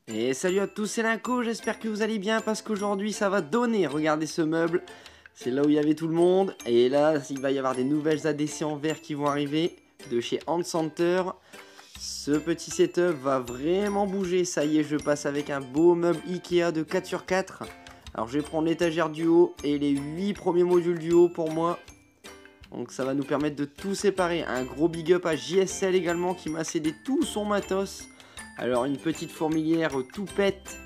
Et salut à tous, c'est Linko, j'espère que vous allez bien parce qu'aujourd'hui ça va donner. Regardez ce meuble, c'est là où il y avait tout le monde. Et là, il va y avoir des nouvelles ADC en verre qui vont arriver de chez Hand Center. Ce petit setup va vraiment bouger, ça y est, je passe avec un beau meuble Ikea de 4 sur 4. Alors je vais prendre l'étagère du haut et les 8 premiers modules du haut pour moi. Donc ça va nous permettre de tout séparer. Un gros big up à JSL également qui m'a cédé tout son matos. Alors une petite fourmilière tout pète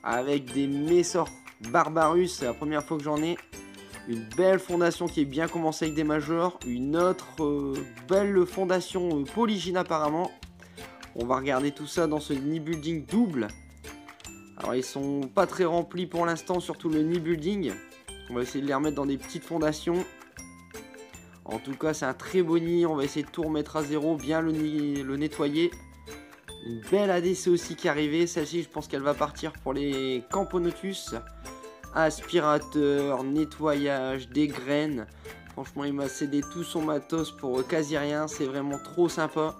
avec des Messor Barbarus, c'est la première fois que j'en ai. Une belle fondation qui est bien commencée avec des majors. Une autre belle fondation Polygine apparemment. On va regarder tout ça dans ce nid building double. Alors ils sont pas très remplis pour l'instant, surtout le nid building. On va essayer de les remettre dans des petites fondations. En tout cas c'est un très beau nid, on va essayer de tout remettre à zéro, bien le nettoyer. Une belle ADC aussi qui est arrivée, celle-ci je pense qu'elle va partir pour les Camponotus. Aspirateur, nettoyage, des graines. Franchement il m'a cédé tout son matos pour quasi rien, c'est vraiment trop sympa.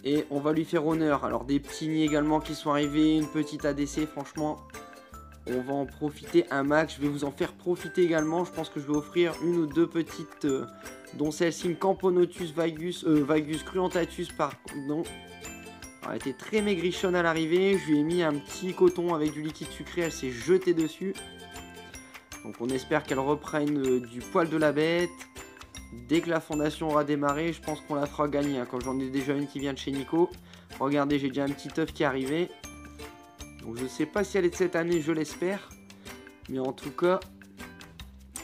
Et on va lui faire honneur. Alors des petits nids également qui sont arrivés, une petite ADC, franchement on va en profiter un max. Je vais vous en faire profiter également, je pense que je vais offrir une ou deux petites, dont celle-ci, une Camponotus Vagus Cruentatus pardon. Elle était très maigrichonne à l'arrivée, je lui ai mis un petit coton avec du liquide sucré, elle s'est jetée dessus. Donc on espère qu'elle reprenne du poil de la bête. Dès que la fondation aura démarré, je pense qu'on la fera gagner, hein, quand j'en ai déjà une qui vient de chez Nico. Regardez, j'ai déjà un petit œuf qui est arrivé. Donc je sais pas si elle est de cette année, je l'espère. Mais en tout cas,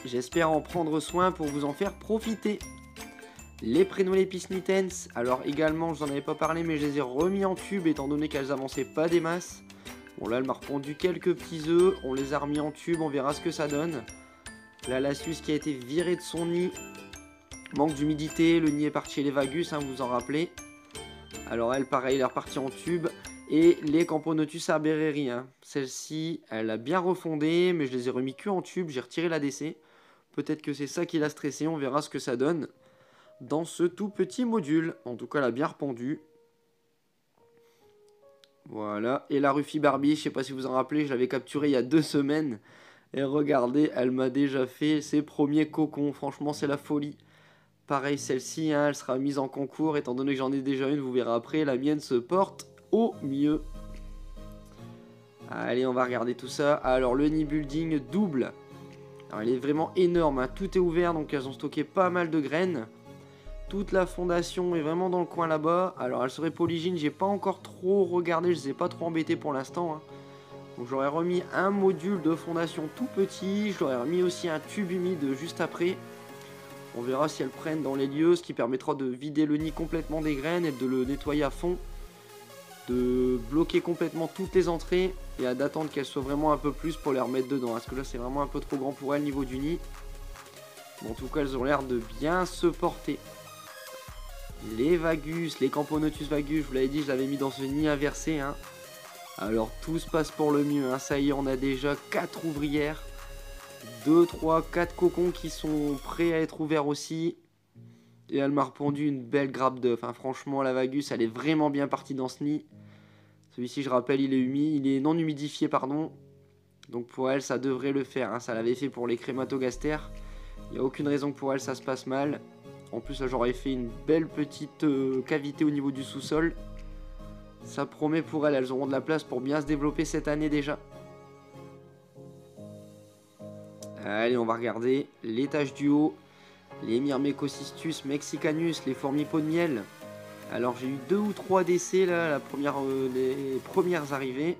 j'espère en prendre soin pour vous en faire profiter. Les Prenolepis Nitens, alors également, je n'en avais pas parlé, mais je les ai remis en tube étant donné qu'elles avançaient pas des masses. Bon là, elle m'a repondu quelques petits œufs, on les a remis en tube, on verra ce que ça donne. Là, la Suisse qui a été virée de son nid. Manque d'humidité, le nid est parti chez les Vagus, hein, vous vous en rappelez. Alors elle, pareil, elle est repartie en tube. Et les Camponotus Arbereri, hein. Celle-ci, elle a bien refondé, mais je les ai remis que en tube, j'ai retiré l'ADC. Peut-être que c'est ça qui l'a stressé, on verra ce que ça donne dans ce tout petit module. En tout cas, elle a bien repondu. Voilà. Et la Ruffy Barbie, je sais pas si vous en rappelez, je l'avais capturée il y a 2 semaines. Et regardez, elle m'a déjà fait ses premiers cocons. Franchement, c'est la folie. Pareil, celle-ci, hein, elle sera mise en concours. Étant donné que j'en ai déjà une, vous verrez après. La mienne se porte au mieux. Allez, on va regarder tout ça. Alors, le nid building double. Alors, il est vraiment énorme, hein. Tout est ouvert, donc elles ont stocké pas mal de graines. Toute la fondation est vraiment dans le coin là-bas. Alors, elle serait polygine, j'ai pas encore trop regardé, je les ai pas trop embêtés pour l'instant, hein. Donc, j'aurais remis un module de fondation tout petit. J'aurais remis aussi un tube humide juste après. On verra si elles prennent dans les lieux, ce qui permettra de vider le nid complètement des graines et de le nettoyer à fond. De bloquer complètement toutes les entrées et d'attendre qu'elles soient vraiment un peu plus pour les remettre dedans. Parce que là, c'est vraiment un peu trop grand pour elles niveau du nid. Bon, en tout cas, elles ont l'air de bien se porter. Les Vagus, les Camponotus Vagus, je vous l'avais dit, je l'avais mis dans ce nid inversé, hein. Alors, tout se passe pour le mieux, hein. Ça y est, on a déjà 4 ouvrières. 2, 3, 4 cocons qui sont prêts à être ouverts aussi. Et elle m'a repondu une belle grappe d'œufs, hein. Franchement, la Vagus, elle est vraiment bien partie dans ce nid. Celui-ci, je rappelle, il est humide, il est non humidifié, pardon. Donc pour elle, ça devrait le faire, hein. Ça l'avait fait pour les crématogastères. Il n'y a aucune raison que pour elle, ça se passe mal. En plus, là, j'aurais fait une belle petite cavité au niveau du sous-sol. Ça promet pour elles auront de la place pour bien se développer cette année déjà. Allez, on va regarder l'étage du haut. Les Myrmecocystus mexicanus, les fourmis peau de miel. Alors j'ai eu 2 ou 3 décès là, les premières arrivées.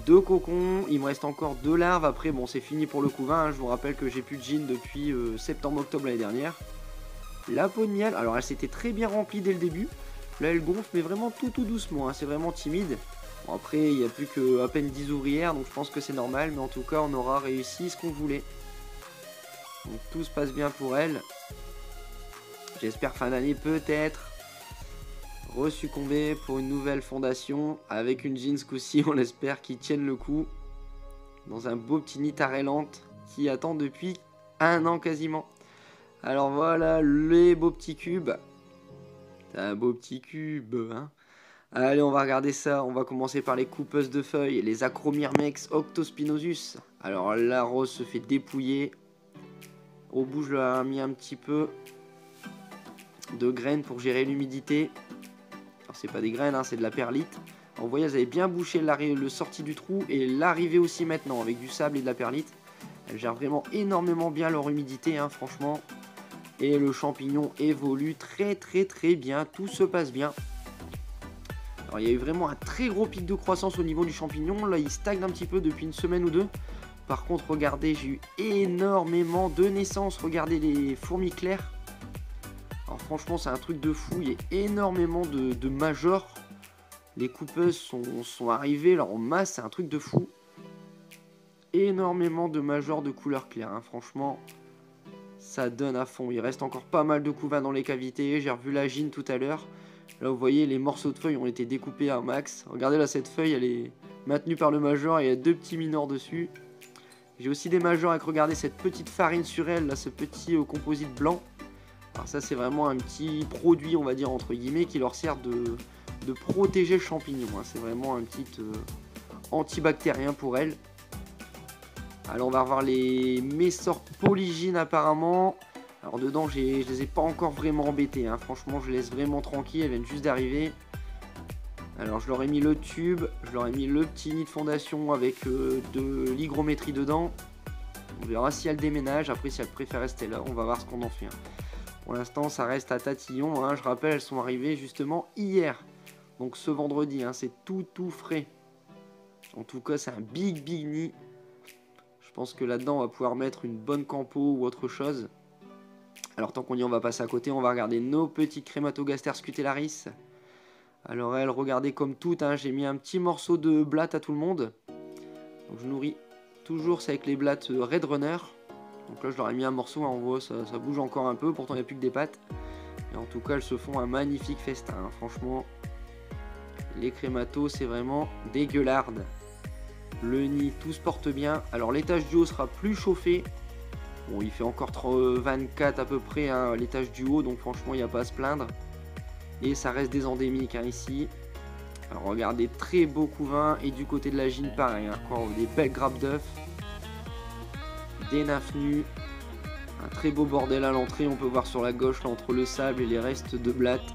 2 cocons, il me reste encore 2 larves. Après bon, c'est fini pour le couvain, hein. Je vous rappelle que j'ai plus de jeans depuis septembre-octobre l'année dernière. La peau de miel, alors elle s'était très bien remplie dès le début. Là elle gonfle mais vraiment tout doucement, hein. C'est vraiment timide. Bon, après il n'y a plus qu'à peine 10 ouvrières, donc je pense que c'est normal. Mais en tout cas on aura réussi ce qu'on voulait. Donc tout se passe bien pour elle. J'espère fin d'année peut-être resuccomber pour une nouvelle fondation avec une jeans coup-ci, on l'espère, qui tienne le coup dans un beau petit nid tarélante qui attend depuis 1 an quasiment. Alors voilà les beaux petits cubes. C'est un beau petit cube, hein. Allez, on va regarder ça. On va commencer par les coupeuses de feuilles, les Acromyrmex octospinosus. Alors la rose se fait dépouiller. Au bout, je leur ai mis un petit peu de graines pour gérer l'humidité. Alors c'est pas des graines, hein, c'est de la perlite. Alors, vous voyez, elles avaient bien bouché le sortie du trou et l'arrivée aussi maintenant avec du sable et de la perlite. Elles gèrent vraiment énormément bien leur humidité, hein, franchement. Et le champignon évolue très bien, tout se passe bien. Alors il y a eu vraiment un très gros pic de croissance au niveau du champignon, là il stagne un petit peu depuis une semaine ou deux. Par contre regardez, j'ai eu énormément de naissances, regardez les fourmis claires. Alors franchement c'est un truc de fou, il y a énormément de majors. Les coupeuses sont arrivées là en masse, c'est un truc de fou. Énormément de majors de couleur claire, hein, franchement. Ça donne à fond. Il reste encore pas mal de couvains dans les cavités. J'ai revu la gine tout à l'heure. Là, vous voyez, les morceaux de feuilles ont été découpés à un max. Regardez là, cette feuille, elle est maintenue par le major et il y a 2 petits minors dessus. J'ai aussi des majors avec, regardez, cette petite farine sur elle, là, ce petit composite blanc. Alors ça, c'est vraiment un petit produit, on va dire, entre guillemets, qui leur sert de protéger le champignon, hein. C'est vraiment un petit antibactérien pour elle. Alors on va revoir les Messor Polygine apparemment. Alors dedans je les ai pas encore vraiment embêtés, hein. Franchement je les laisse vraiment tranquilles, elles viennent juste d'arriver. Alors je leur ai mis le tube, je leur ai mis le petit nid de fondation avec de l'hygrométrie dedans. On verra si elle déménage, après si elle préfère rester là, on va voir ce qu'on en fait, hein. Pour l'instant ça reste à tatillon, hein. Je rappelle, elles sont arrivées justement hier. Donc ce vendredi, hein. C'est tout frais. En tout cas c'est un big nid. Je pense que là-dedans, on va pouvoir mettre une bonne campo ou autre chose. Alors, tant qu'on y est, on va passer à côté. On va regarder nos petites Crématogastères scutellaris. Alors, elles, regardez comme toutes, hein, j'ai mis un petit morceau de blatte à tout le monde. Donc, je nourris toujours ça avec les blattes Red Runner. Donc là, je leur ai mis un morceau, hein, on voit, ça bouge encore un peu. Pourtant, il n'y a plus que des pattes. Et en tout cas, elles se font un magnifique festin, hein. Franchement, les crématos, c'est vraiment dégueularde. Le nid, tout se porte bien. Alors l'étage du haut sera plus chauffé. Bon, il fait encore 24 à peu près, hein, l'étage du haut, donc franchement il n'y a pas à se plaindre. Et ça reste des endémiques, hein, ici. Alors regardez, très beau couvain. Et du côté de la gine, pareil, hein, encore des belles grappes d'œufs. Des nymphes nues. Un très beau bordel à l'entrée, on peut voir sur la gauche là, entre le sable et les restes de blattes.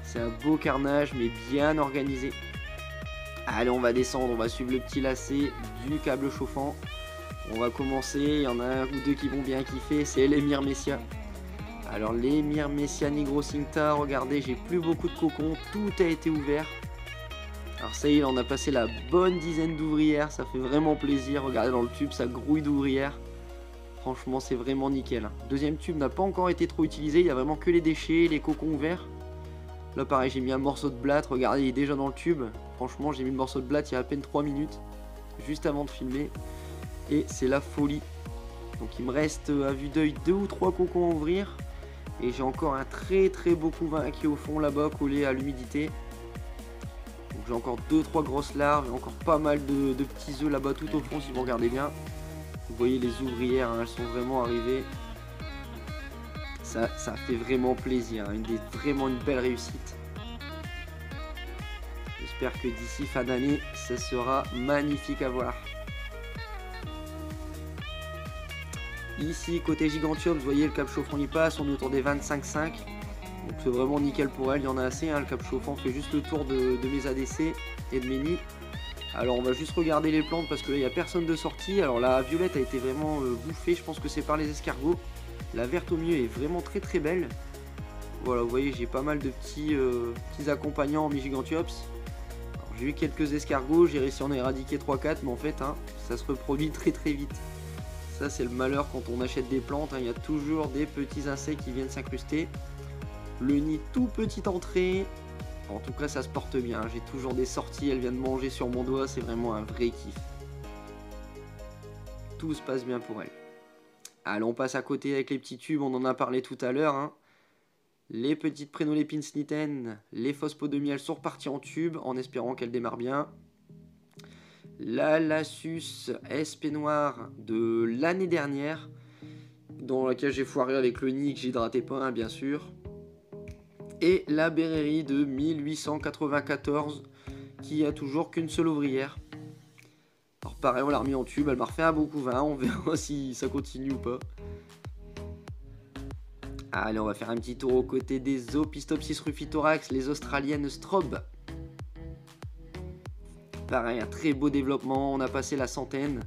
C'est un beau carnage mais bien organisé. Allez, on va descendre, on va suivre le petit lacet du câble chauffant. On va commencer, il y en a un ou deux qui vont bien kiffer, c'est les Myrmecia. Alors les Myrmecia nigrocincta, regardez, j'ai plus beaucoup de cocons, tout a été ouvert. Alors ça y est, on a passé la bonne dizaine d'ouvrières, ça fait vraiment plaisir. Regardez dans le tube, ça grouille d'ouvrières. Franchement, c'est vraiment nickel. Deuxième tube n'a pas encore été trop utilisé, il y a vraiment que les déchets, les cocons ouverts. Là pareil, j'ai mis un morceau de blatte, regardez, il est déjà dans le tube. Franchement, j'ai mis le morceau de blatte il y a à peine 3 minutes, juste avant de filmer. Et c'est la folie. Donc il me reste à vue d'œil 2 ou 3 cocons à ouvrir. Et j'ai encore un très beau couvain qui est au fond là-bas, collé à l'humidité. Donc j'ai encore 2-3 grosses larves, et encore pas mal de petits œufs là-bas tout au fond si vous regardez bien. Vous voyez les ouvrières, hein, elles sont vraiment arrivées. Ça fait vraiment plaisir, hein, vraiment une belle réussite. J'espère que d'ici fin d'année, ça sera magnifique à voir. Ici, côté Gigantiops, vous voyez le cap chauffant y passe, on est autour des 25,5. Donc c'est vraiment nickel pour elle, il y en a assez, hein, le cap chauffant fait juste le tour de mes ADC et de mes nids. Alors on va juste regarder les plantes parce que là il n'y a personne de sortie. Alors la violette a été vraiment bouffée, je pense que c'est par les escargots. La verte au milieu est vraiment très belle. Voilà, vous voyez, j'ai pas mal de petits accompagnants en Gigantiops. J'ai eu quelques escargots, j'ai réussi à en éradiquer 3-4, mais en fait, hein, ça se reproduit très vite. Ça, c'est le malheur quand on achète des plantes, hein, il y a toujours des petits insectes qui viennent s'incruster. Le nid tout petite entrée. En tout cas, ça se porte bien. J'ai toujours des sorties, elle vient de manger sur mon doigt, c'est vraiment un vrai kiff. Tout se passe bien pour elle. Allez, on passe à côté avec les petits tubes, on en a parlé tout à l'heure, hein. Les petites Prénolépines snitten, les fausses pots de miel sont reparties en tube en espérant qu'elles démarrent bien. La Lassus SP noire de l'année dernière, dans laquelle j'ai foiré avec le nid que j'hydratais pas, hein, bien sûr. Et la Berrerie de 1894 qui a toujours qu'une seule ouvrière. Alors pareil, on l'a remis en tube, elle m'a refait un beau couvain, on verra si ça continue ou pas. Allez, on va faire un petit tour aux côtés des Opistopsis rufithorax, les australiennes Strobe. Pareil, un très beau développement, on a passé la centaine.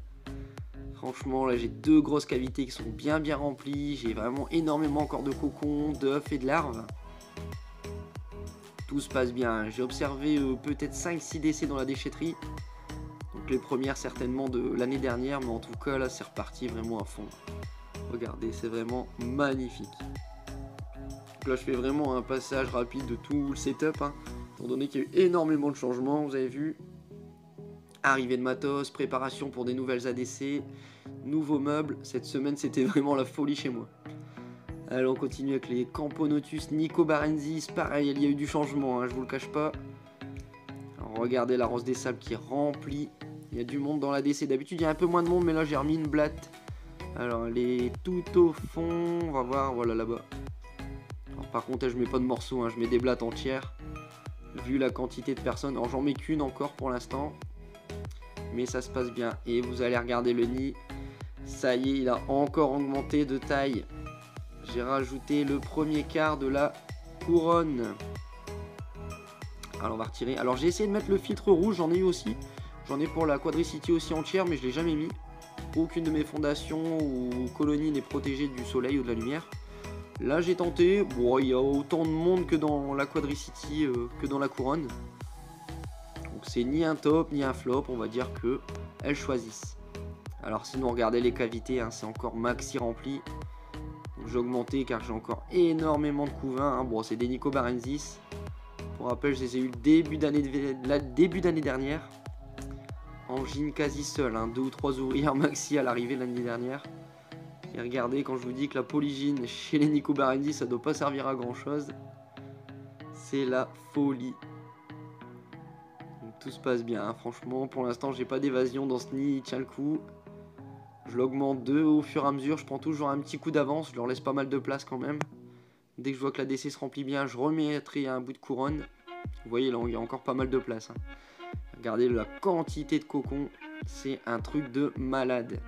Franchement, là j'ai 2 grosses cavités qui sont bien remplies, j'ai vraiment énormément encore de cocons, d'œufs et de larves. Tout se passe bien, j'ai observé peut-être 5-6 décès dans la déchetterie. Donc les premières certainement de l'année dernière, mais en tout cas là c'est reparti vraiment à fond. Regardez, c'est vraiment magnifique. Donc là je fais vraiment un passage rapide de tout le setup, hein, étant donné qu'il y a eu énormément de changements, vous avez vu. Arrivée de matos, préparation pour des nouvelles ADC, nouveaux meubles. Cette semaine c'était vraiment la folie chez moi. Alors on continue avec les Camponotus nicobarensis. Pareil, il y a eu du changement, hein, je vous le cache pas. Alors, regardez la rose des sables qui est remplie. Il y a du monde dans l'ADC. D'habitude il y a un peu moins de monde, mais là j'ai remis une blatte. Alors elle est tout au fond. On va voir, voilà là-bas. Alors par contre je mets pas de morceaux, hein, je mets des blattes entières. Vu la quantité de personnes. Alors j'en mets qu'une encore pour l'instant. Mais ça se passe bien. Et vous allez regarder le nid. Ça y est, il a encore augmenté de taille. J'ai rajouté le premier quart de la couronne. Alors on va retirer. Alors j'ai essayé de mettre le filtre rouge, j'en ai eu aussi. J'en ai pour la Quadricity aussi entière, mais je ne l'ai jamais mis. Aucune de mes fondations ou colonies n'est protégée du soleil ou de la lumière. Là j'ai tenté. Bon, il y a autant de monde que dans la Quadricity que dans la couronne. Donc c'est ni un top ni un flop, on va dire que elles choisissent. Alors sinon regardez les cavités, hein, c'est encore maxi rempli. J'ai augmenté car j'ai encore énormément de couvains, hein. Bon c'est des Nicobarensis. Pour rappel, je les ai eu début d'année dernière. En gîne quasi seul, hein, 2 ou 3 ouvrières maxi à l'arrivée de l'année dernière. Et regardez, quand je vous dis que la polygyne chez les Nicobarensis ça doit pas servir à grand chose, c'est la folie. Donc, tout se passe bien, hein. Franchement pour l'instant j'ai pas d'évasion dans ce nid, il tient le coup. Je l'augmente au fur et à mesure, je prends toujours un petit coup d'avance, je leur laisse pas mal de place quand même. Dès que je vois que la DC se remplit bien, je remettrai un bout de couronne. Vous voyez là, il y a encore pas mal de place, hein. Regardez la quantité de cocons, c'est un truc de malade.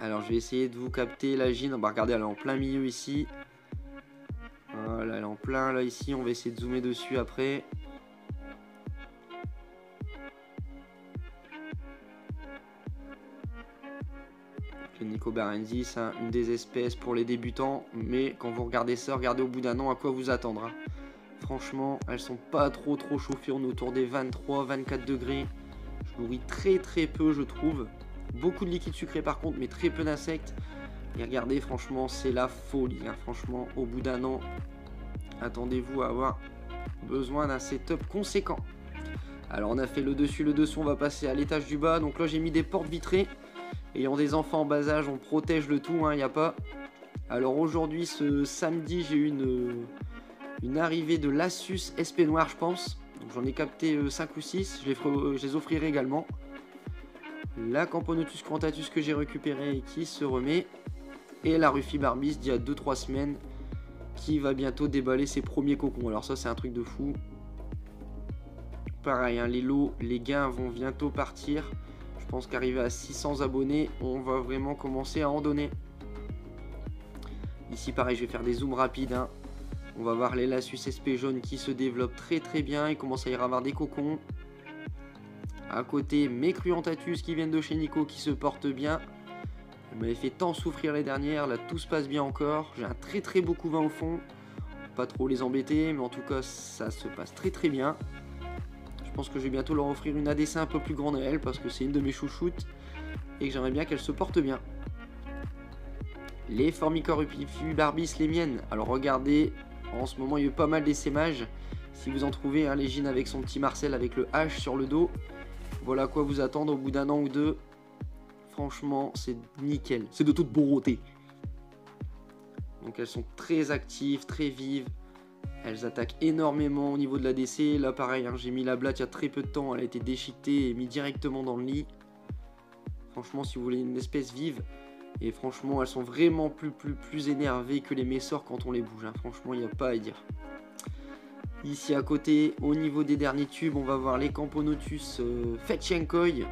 Alors je vais essayer de vous capter la gîne. Bah, regardez, elle est en plein milieu ici. Voilà, elle est en plein là ici, on va essayer de zoomer dessus après. Le Nicobarensis, hein, une des espèces pour les débutants, mais quand vous regardez ça, regardez au bout d'un an à quoi vous attendre, hein. Franchement, elles sont pas trop chauffées, on est autour des 23-24 degrés. Je nourris très peu, je trouve. Beaucoup de liquide sucré par contre, mais très peu d'insectes. Et regardez, franchement, c'est la folie, hein. Franchement, au bout d'un an, attendez-vous à avoir besoin d'un setup conséquent. Alors on a fait le dessus, le dessous, on va passer à l'étage du bas. Donc là j'ai mis des portes vitrées. Ayant des enfants en bas âge, on protège le tout, hein, y a pas. Alors aujourd'hui, ce samedi, j'ai eu une arrivée de Lassus SP noir, je pense. Donc j'en ai capté 5 ou 6, je les offrirai également. La Camponotus crantatus que j'ai récupéré et qui se remet. Et la Rufibarbis d'il y a 2-3 semaines qui va bientôt déballer ses premiers cocons. Alors ça c'est un truc de fou. Pareil, hein, les lots, les gains vont bientôt partir. Je pense qu'arrivé à 600 abonnés, on va vraiment commencer à en donner. Ici pareil, je vais faire des zooms rapides, hein. On va voir les Lassus SP jaunes qui se développent très bien. Il commence à y avoir des cocons. À côté, mes Cruentatus qui viennent de chez Nico qui se portent bien. Elle m'avait fait tant souffrir les dernières. Là, tout se passe bien encore. J'ai un très beau couvain au fond. Pas trop les embêter, mais en tout cas, ça se passe très bien. Je pense que je vais bientôt leur offrir une ADC un peu plus grande à elle parce que c'est une de mes chouchoutes et que j'aimerais bien qu'elle se porte bien. Les Formica Rufibarbis, les miennes. Alors regardez, en ce moment il y a eu pas mal d'essaimages. Si vous en trouvez, hein, les gînes avec son petit Marcel avec le H sur le dos, voilà à quoi vous attendre au bout d'un an ou deux. Franchement, c'est nickel. C'est de toute beauté. Donc elles sont très actives, très vives. Elles attaquent énormément au niveau de l'ADC. Là pareil, hein, j'ai mis la blatte il y a très peu de temps. Elle a été déchiquetée et mise directement dans le lit. Franchement, si vous voulez une espèce vive, Et franchement, elles sont vraiment plus énervées que les Messors quand on les bouge. Hein. Franchement, il n'y a pas à dire. Ici à côté, au niveau des derniers tubes, on va voir les Camponotus Fetchenkoi.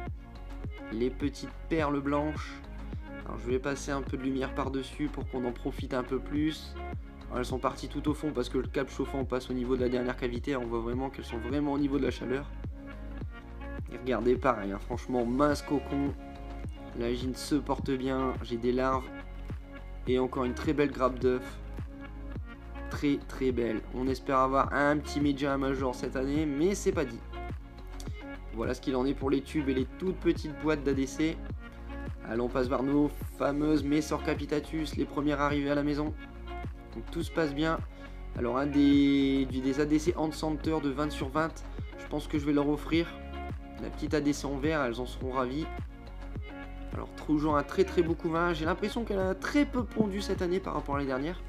Les petites perles blanches. Alors je vais passer un peu de lumière par-dessus pour qu'on en profite un peu plus. Alors, elles sont parties tout au fond parce que le câble chauffant passe au niveau de la dernière cavité. On voit vraiment qu'elles sont vraiment au niveau de la chaleur. Et regardez, pareil, hein, franchement, mince cocon. La gine se porte bien. J'ai des larves. Et encore une très belle grappe d'œuf. Très belle. On espère avoir un petit média à major cette année, mais c'est pas dit. Voilà ce qu'il en est pour les tubes et les toutes petites boîtes d'ADC. Allez, on passe voir nos fameuses Messor Capitatus, les premières arrivées à la maison. Donc tout se passe bien. Alors un des ADC Hand Center de 20 sur 20, je pense que je vais leur offrir. La petite ADC en vert, elles en seront ravies. Alors toujours un très beau couvain. J'ai l'impression qu'elle a très peu pondu cette année par rapport à l'année dernière.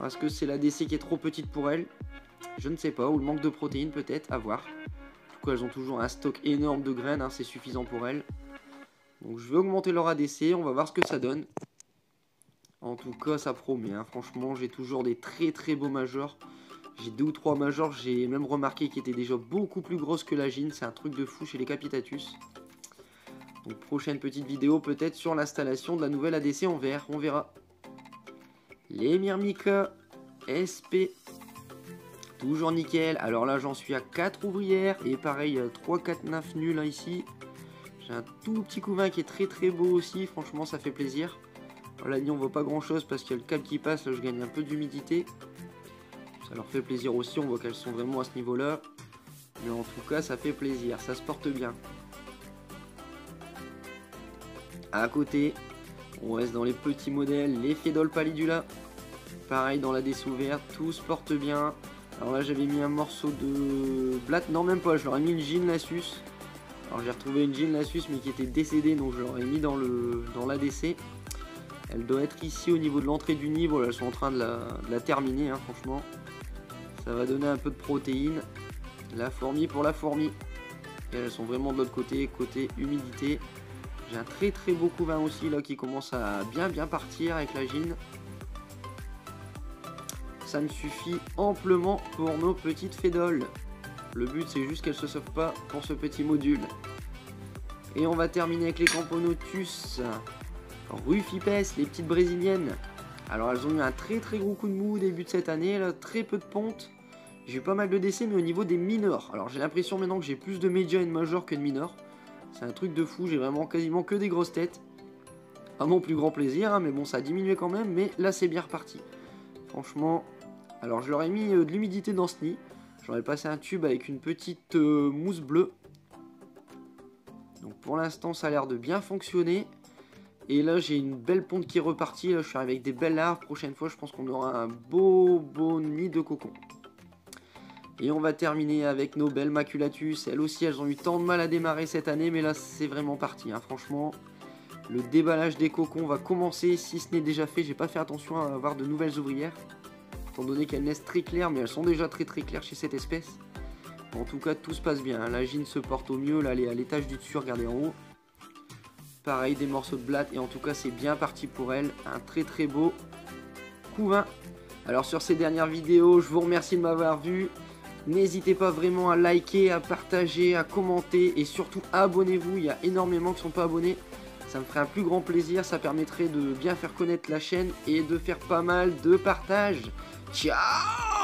Est-ce que c'est l'ADC qui est trop petite pour elle? Je ne sais pas, ou le manque de protéines peut-être, à voir. En tout cas, elles ont toujours un stock énorme de graines, hein, c'est suffisant pour elles. Donc je vais augmenter leur ADC, on va voir ce que ça donne. En tout cas, ça promet, hein. Franchement, j'ai toujours des très beaux majors. J'ai 2 ou 3 majors, j'ai même remarqué qu'ils étaient déjà beaucoup plus grosses que la gine. C'est un truc de fou chez les Capitatus. Donc prochaine petite vidéo peut-être sur l'installation de la nouvelle ADC en vert, on verra. Les Myrmica SP, toujours nickel. Alors là j'en suis à 4 ouvrières et pareil 3-4 nymphes nuls là ici. J'ai un tout petit couvain qui est très beau aussi, franchement ça fait plaisir. Alors, là on voit pas grand chose parce qu'il y a le câble qui passe, là je gagne un peu d'humidité. Ça leur fait plaisir aussi, on voit qu'elles sont vraiment à ce niveau là. Mais en tout cas ça fait plaisir, ça se porte bien. À côté, on reste dans les petits modèles, les Fédol Pallidula. Pareil dans la DC ouverte, tout se porte bien. Alors là j'avais mis un morceau de blatte, non même pas, je leur ai mis une Gine Lassus. Alors j'ai retrouvé une Gine Lassus mais qui était décédée, donc je leur ai mis dans l'ADC. Elle doit être ici au niveau de l'entrée du nid, voilà, elles sont en train de la terminer, hein, franchement. Ça va donner un peu de protéines. La fourmi pour la fourmi. Et elles sont vraiment de l'autre côté, côté humidité. J'ai un très beau couvain aussi là qui commence à bien partir avec la gine. Ça me suffit amplement pour nos petites fédoles. Le but c'est juste qu'elles se sauvent pas pour ce petit module. Et on va terminer avec les Camponotus Rufipes, les petites brésiliennes. Alors elles ont eu un très gros coup de mou au début de cette année, là, très peu de ponte. J'ai eu pas mal de décès mais au niveau des minors. Alors j'ai l'impression maintenant que j'ai plus de médias et de majors que de minors. C'est un truc de fou, j'ai vraiment quasiment que des grosses têtes. À mon plus grand plaisir, hein, mais bon ça a diminué quand même, mais là c'est bien reparti. Franchement, alors je leur ai mis de l'humidité dans ce nid. J'aurais passé un tube avec une petite mousse bleue. Donc pour l'instant ça a l'air de bien fonctionner. Et là j'ai une belle ponte qui est repartie, là je suis arrivé avec des belles larves. Prochaine fois je pense qu'on aura un beau nid de cocon. Et on va terminer avec nos belles Maculatus. Elles aussi, elles ont eu tant de mal à démarrer cette année, mais là, c'est vraiment parti. Hein. Franchement, le déballage des cocons va commencer. Si ce n'est déjà fait, j'ai pas fait attention à avoir de nouvelles ouvrières. Étant donné qu'elles naissent très claires, mais elles sont déjà très claires chez cette espèce. En tout cas, tout se passe bien. Hein. La gine se porte au mieux. Là, elle est à l'étage du dessus, regardez en haut. Pareil, des morceaux de blatte. Et en tout cas, c'est bien parti pour elle. Un très beau couvain. Alors, sur ces dernières vidéos, je vous remercie de m'avoir vu. N'hésitez pas vraiment à liker, à partager, à commenter et surtout abonnez-vous. Il y a énormément qui ne sont pas abonnés. Ça me ferait un plus grand plaisir. Ça permettrait de bien faire connaître la chaîne et de faire pas mal de partages. Ciao!